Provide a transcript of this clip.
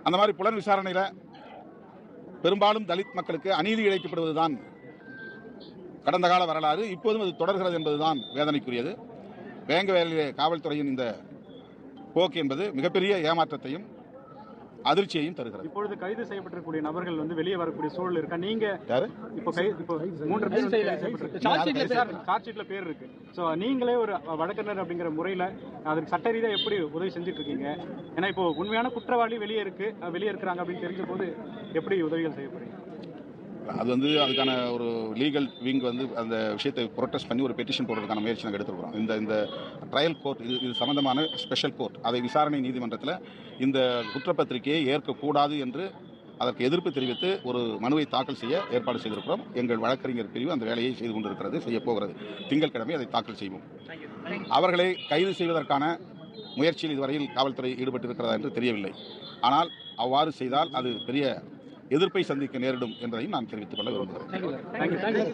அந்த மாதிரி புலன் விசாரணையில் பெரும்பாலும் தலித் மக்களுக்கு அநீதி இழைக்கப்படுவதுதான் கடந்த கால வரலாறு. இப்போதும் அது தொடர்கிறது என்பதுதான் வேதனைக்குரியது. வேங்கவேலிலே காவல்துறையின் இந்த போக்கு என்பது மிகப்பெரிய ஏமாற்றத்தையும் அதிர்ச்சியையும் தருகிறது. இப்பொழுது கைது செய்யப்பட்டிருக்கக்கூடிய நபர்கள் வெளியே வரக்கூடிய சூழல் இருக்கா? நீங்க இப்போ 3 பேர் சார்ஜ் ஷீட்ல பேர் இருக்கு. ஸோ நீங்களே ஒரு வழக்கறிஞர் அப்படிங்கிற முறையில் அதுக்கு சட்ட ரீதியாக எப்படி உதவி செஞ்சுட்டு இருக்கீங்க? ஏன்னா இப்போ உண்மையான குற்றவாளி வெளியே இருக்கிறாங்க அப்படின்னு தெரிஞ்ச போது எப்படி உதவிகள் செய்யப்படுறீங்க? அது அதுக்கான ஒரு லீகல் விங் அந்த விஷயத்தை ப்ரொட்டஸ்ட் பண்ணி ஒரு பெட்டிஷன் போடுறதுக்கான முயற்சி நாங்கள் எடுத்துருக்கிறோம். இந்த ட்ரையல் கோர்ட் இது சம்பந்தமான ஸ்பெஷல் கோர்ட் அதை விசாரணை நீதிமன்றத்தில் இந்த குற்றப்பத்திரிகையை ஏற்கக்கூடாது என்று அதற்கு எதிர்ப்பு தெரிவித்து ஒரு மனுவை தாக்கல் செய்ய ஏற்பாடு செய்திருக்கிறோம். எங்கள் வழக்கறிஞர் பிரிவு அந்த வேலையை செய்து கொண்டிருக்கிறது, செய்யப்போகிறது. திங்கட்கிழமை அதை தாக்கல் செய்வோம். அவர்களை கைது செய்வதற்கான முயற்சியில் இதுவரையில் காவல்துறை ஈடுபட்டிருக்கிறதா என்று தெரியவில்லை. ஆனால் அவ்வாறு செய்தால் அது பெரிய எதிர்ப்பை சந்திக்க நேரிடும் என்பதையும் நான் தெரிவித்துக் கொள்ள விரும்புகிறேன்.